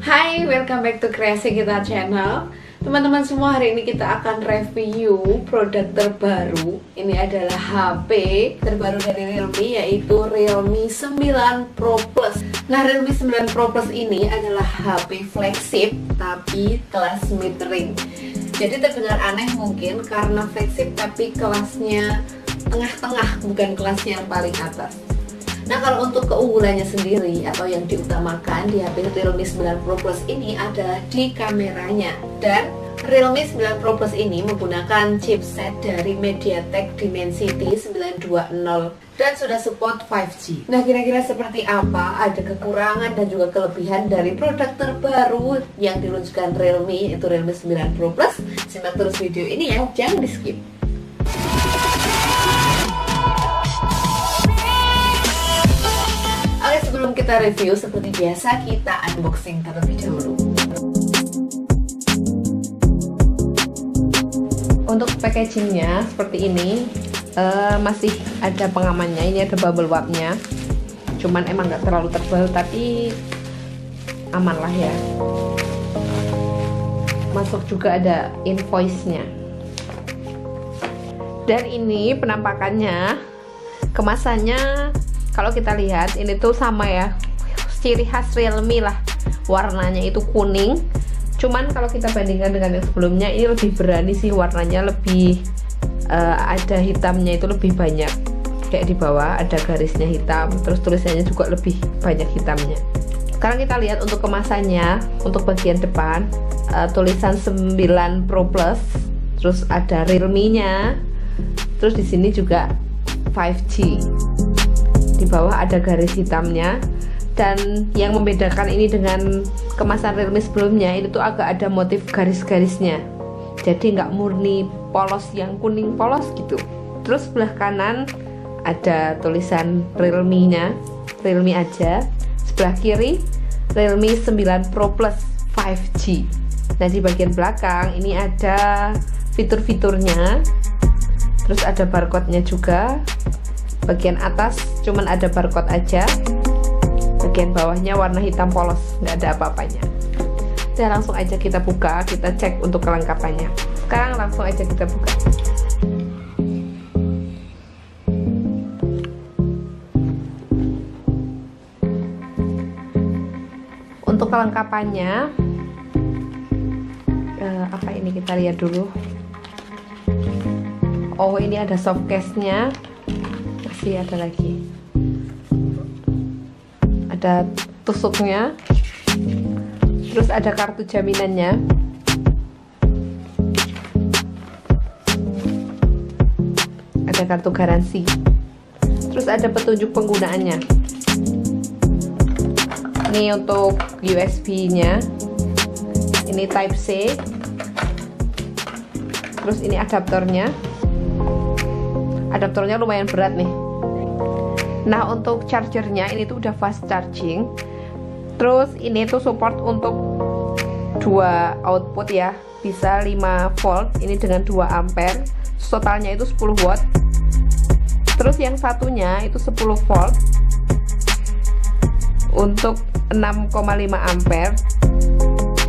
Hai, welcome back to Kreasi Kita Channel. Teman-teman semua, hari ini kita akan review produk terbaru. Ini adalah HP terbaru dari Realme, yaitu Realme 9 Pro Plus. Nah, Realme 9 Pro Plus ini adalah HP flagship tapi kelas mid-range. Jadi terdengar aneh mungkin karena flagship tapi kelasnya tengah-tengah, bukan kelasnya yang paling atas. Nah, kalau untuk keunggulannya sendiri atau yang diutamakan di HP Realme 9 Pro Plus ini adalah di kameranya. Dan Realme 9 Pro Plus ini menggunakan chipset dari MediaTek Dimensity 920 dan sudah support 5G. Nah, kira-kira seperti apa? Ada kekurangan dan juga kelebihan dari produk terbaru yang diluncurkan Realme, yaitu Realme 9 Pro Plus. Simak terus video ini ya, jangan di skip. Sebelum kita review, seperti biasa kita unboxing terlebih dahulu. Untuk packagingnya seperti ini, masih ada pengamannya. Ini ada bubble wrapnya, cuman emang nggak terlalu tebal tapi aman lah ya. Masuk juga ada invoice-nya. Dan ini penampakannya, kemasannya. Kalau kita lihat ini tuh sama ya, ciri khas Realme lah, warnanya itu kuning. Cuman kalau kita bandingkan dengan yang sebelumnya, ini lebih berani sih, warnanya lebih ada hitamnya itu lebih banyak. Kayak di bawah ada garisnya hitam, terus tulisannya juga lebih banyak hitamnya. Sekarang kita lihat untuk kemasannya. Untuk bagian depan tulisan 9 Pro Plus, terus ada Realme-nya, terus di sini juga 5G. Di bawah ada garis hitamnya, dan yang membedakan ini dengan kemasan Realme sebelumnya, ini tuh agak ada motif garis-garisnya, jadi nggak murni polos yang kuning polos gitu. Terus sebelah kanan ada tulisan Realme-nya, Realme aja. Sebelah kiri Realme 9 Pro Plus 5G. Nah, di bagian belakang ini ada fitur-fiturnya, terus ada barcode-nya juga. Bagian atas cuman ada barcode aja, bagian bawahnya warna hitam polos, nggak ada apa-apanya. Dan langsung aja kita buka, kita cek untuk kelengkapannya. Sekarang langsung aja kita buka. Untuk kelengkapannya, apa ini, kita lihat dulu. Oh, ini ada soft case-nya. Masih ada lagi, ada tusuknya, terus ada kartu jaminannya, ada kartu garansi, terus ada petunjuk penggunaannya. Ini untuk USB-nya, ini Type C, terus ini adaptornya. Adaptornya lumayan berat nih. Nah, untuk chargernya ini tuh udah fast charging. Terus ini tuh support untuk 2 output ya, bisa 5 volt ini dengan 2 ampere. Totalnya itu 10 watt. Terus yang satunya itu 10 volt untuk 6,5 ampere.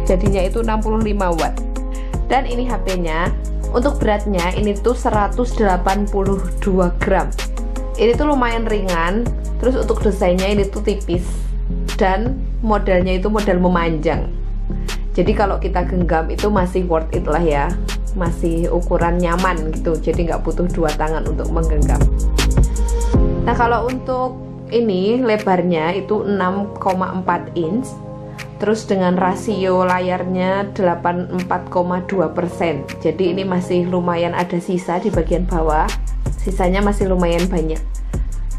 Jadinya itu 65 watt. Dan ini HP-nya, untuk beratnya ini tuh 182 gram. Ini tuh lumayan ringan. Terus untuk desainnya ini tuh tipis, dan modelnya itu model memanjang. Jadi kalau kita genggam itu masih worth it lah ya, masih ukuran nyaman gitu. Jadi nggak butuh 2 tangan untuk menggenggam. Nah, kalau untuk ini lebarnya itu 6,4 inch. Terus dengan rasio layarnya 84,2%. Jadi ini masih lumayan ada sisa di bagian bawah. Sisanya masih lumayan banyak.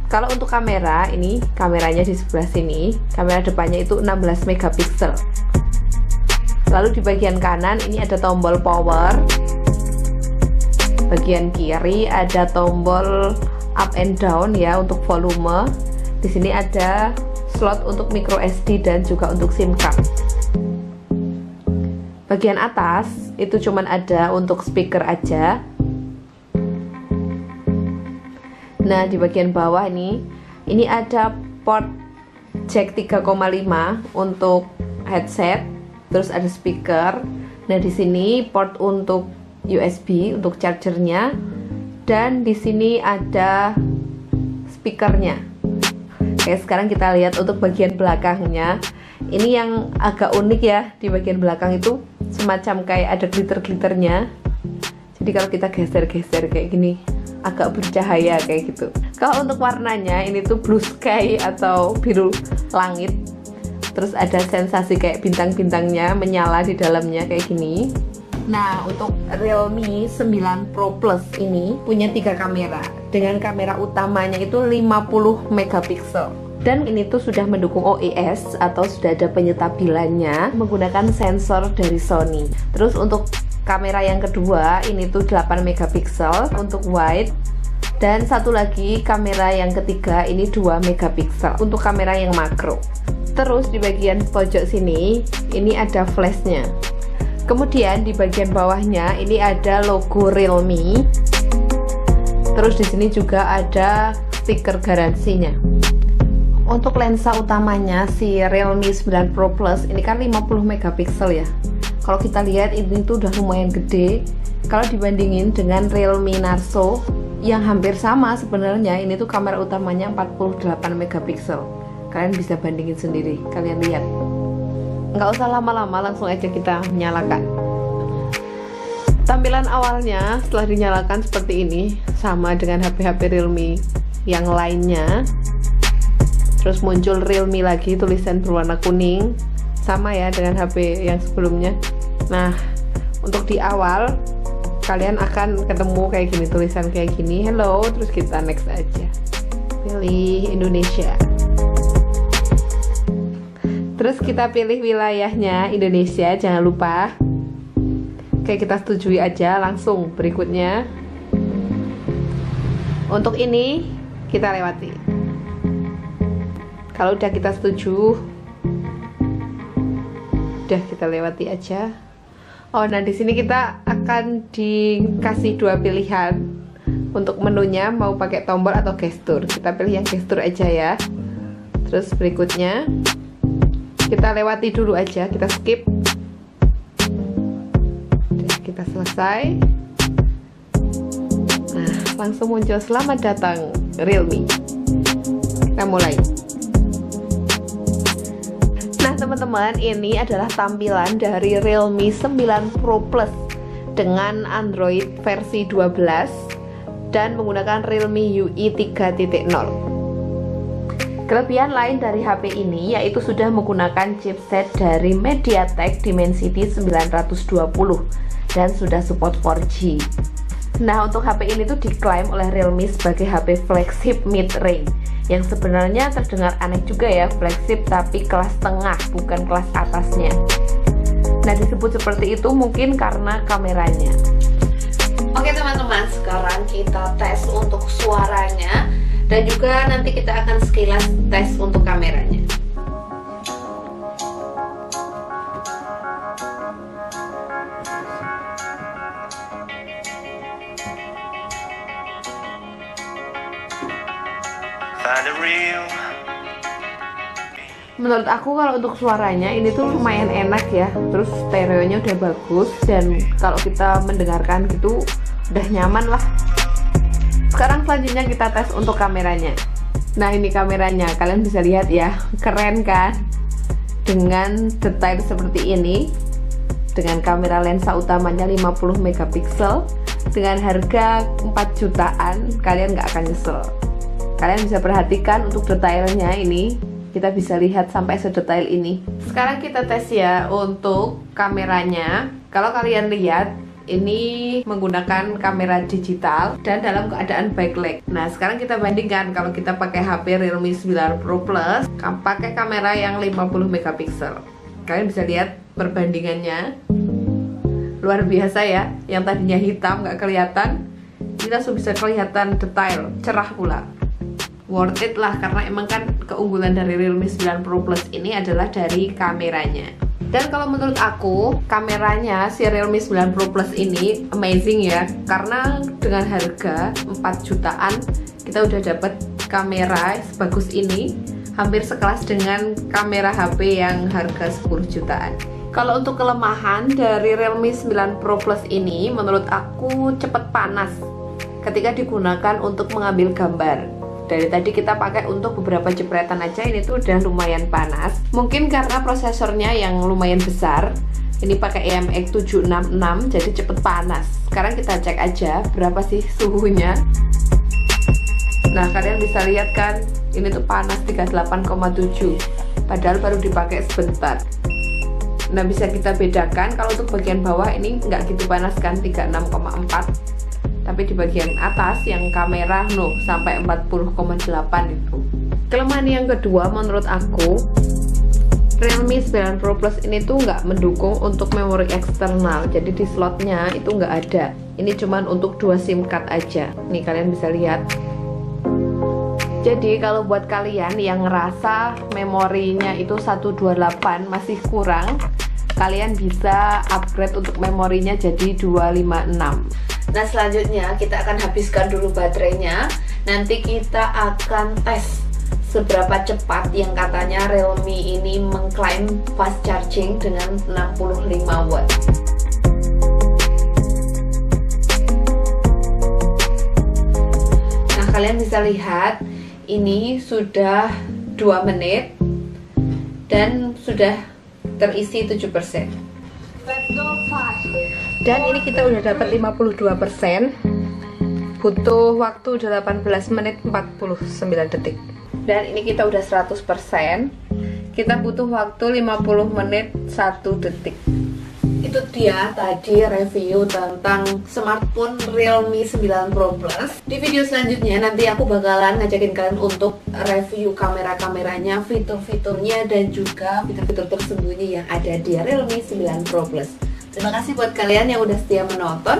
Kalau untuk kamera, ini kameranya di sebelah sini. Kamera depannya itu 16 megapiksel. Lalu di bagian kanan ini ada tombol power. Bagian kiri ada tombol up and down ya untuk volume. Di sini ada slot untuk micro SD dan juga untuk SIM card. Bagian atas itu cuman ada untuk speaker aja. Nah, di bagian bawah ini ada port jack 3,5 untuk headset, terus ada speaker. Nah, di sini port untuk USB untuk chargernya, dan di sini ada speakernya. Oke, sekarang kita lihat untuk bagian belakangnya. Ini yang agak unik ya, di bagian belakang itu semacam kayak ada glitter-glitternya. Jadi kalau kita geser-geser kayak gini, agak bercahaya kayak gitu. Kalau untuk warnanya ini tuh blue sky atau biru langit. Terus ada sensasi kayak bintang-bintangnya menyala di dalamnya kayak gini. Nah, untuk Realme 9 Pro Plus ini punya 3 kamera. Dengan kamera utamanya itu 50 megapiksel. Dan ini tuh sudah mendukung OIS atau sudah ada penyetabilannya menggunakan sensor dari Sony. Terus untuk kamera yang kedua ini tuh 8 megapiksel untuk wide. Dan satu lagi kamera yang ketiga ini 2 megapiksel untuk kamera yang makro. Terus di bagian pojok sini ini ada flashnya. Kemudian di bagian bawahnya ini ada logo Realme. Terus di sini juga ada stiker garansinya. Untuk lensa utamanya si Realme 9 Pro Plus ini kan 50 megapiksel ya. Kalau kita lihat ini tuh udah lumayan gede. Kalau dibandingin dengan Realme Narzo yang hampir sama sebenarnya, ini tuh kamera utamanya 48 megapiksel. Kalian bisa bandingin sendiri, kalian lihat. Nggak usah lama-lama, langsung aja kita nyalakan. Tampilan awalnya setelah dinyalakan seperti ini, sama dengan HP-HP Realme yang lainnya. Terus muncul Realme lagi, tulisan berwarna kuning, sama ya dengan HP yang sebelumnya. Nah, untuk di awal kalian akan ketemu kayak gini, tulisan kayak gini, hello, terus kita next aja, pilih Indonesia. Terus kita pilih wilayahnya Indonesia, jangan lupa. Oke, kita setujui aja langsung berikutnya. Untuk ini kita lewati. Kalau udah kita setuju, udah kita lewati aja. Oh, nah di sini kita akan dikasih 2 pilihan untuk menunya, mau pakai tombol atau gestur. Kita pilih yang gestur aja ya. Terus berikutnya kita lewati dulu aja, kita skip. Udah, kita selesai. Nah, langsung muncul selamat datang Realme. Kita mulai. Nah teman-teman, ini adalah tampilan dari Realme 9 Pro Plus dengan Android versi 12 dan menggunakan Realme UI 3.0. Kelebihan lain dari HP ini yaitu sudah menggunakan chipset dari MediaTek Dimensity 920 dan sudah support 4G. Nah, untuk HP ini tuh diklaim oleh Realme sebagai HP flagship mid-range, yang sebenarnya terdengar aneh juga ya, flagship tapi kelas tengah, bukan kelas atasnya. Nah, disebut seperti itu mungkin karena kameranya. Oke teman-teman, sekarang kita tes untuk suaranya. Dan juga nanti kita akan sekilas tes untuk kameranya. Menurut aku kalau untuk suaranya ini tuh lumayan enak ya. Terus stereonya udah bagus, dan kalau kita mendengarkan gitu udah nyaman lah. Sekarang selanjutnya kita tes untuk kameranya. Nah, ini kameranya, kalian bisa lihat ya, keren kan? Dengan detail seperti ini, dengan kamera lensa utamanya 50 megapiksel, dengan harga 4 jutaan, kalian nggak akan nyesel. Kalian bisa perhatikan untuk detailnya ini, kita bisa lihat sampai sedetail ini. Sekarang kita tes ya untuk kameranya. Kalau kalian lihat, ini menggunakan kamera digital dan dalam keadaan backlight. Nah, sekarang kita bandingkan kalau kita pakai HP Realme 9 Pro Plus pakai kamera yang 50 megapiksel. Kalian bisa lihat perbandingannya. Luar biasa ya. Yang tadinya hitam nggak kelihatan, ini langsung bisa kelihatan detail, cerah pula. Worth it lah, karena emang kan keunggulan dari Realme 9 Pro Plus ini adalah dari kameranya. Dan kalau menurut aku, kameranya si Realme 9 Pro Plus ini amazing ya. Karena dengan harga 4 jutaan, kita udah dapat kamera sebagus ini hampir sekelas dengan kamera HP yang harga 10 jutaan. Kalau untuk kelemahan dari Realme 9 Pro Plus ini, menurut aku cepet panas ketika digunakan untuk mengambil gambar. Dari tadi kita pakai untuk beberapa jepretan aja, ini tuh udah lumayan panas. Mungkin karena prosesornya yang lumayan besar, ini pakai AMX 766, jadi cepet panas. Sekarang kita cek aja berapa sih suhunya. Nah, kalian bisa lihat kan, ini tuh panas 38,7, padahal baru dipakai sebentar. Nah, bisa kita bedakan kalau untuk bagian bawah ini nggak gitu panas kan, 36,4, tapi di bagian atas yang kamera sampai 40,8 itu. Kelemahan yang kedua menurut aku, Realme 9 Pro Plus ini tuh nggak mendukung untuk memori eksternal, jadi di slotnya itu nggak ada. Ini cuman untuk 2 SIM card aja. Nih kalian bisa lihat. Jadi kalau buat kalian yang ngerasa memorinya itu 128 masih kurang, kalian bisa upgrade untuk memorinya jadi 256. Nah, selanjutnya kita akan habiskan dulu baterainya. Nanti kita akan tes seberapa cepat yang katanya Realme ini mengklaim fast charging dengan 65 watt. Nah, kalian bisa lihat ini sudah 2 menit dan sudah terisi 7%. Dan ini kita udah dapat 52%. Butuh waktu 18 menit 49 detik. Dan ini kita udah 100%. Kita butuh waktu 50 menit 1 detik. Itu dia tadi review tentang smartphone Realme 9 Pro Plus. Di video selanjutnya nanti aku bakalan ngajakin kalian untuk review kamera-kameranya, fitur-fiturnya, dan juga fitur-fitur tersembunyi yang ada di Realme 9 Pro Plus. Terima kasih buat kalian yang udah setia menonton.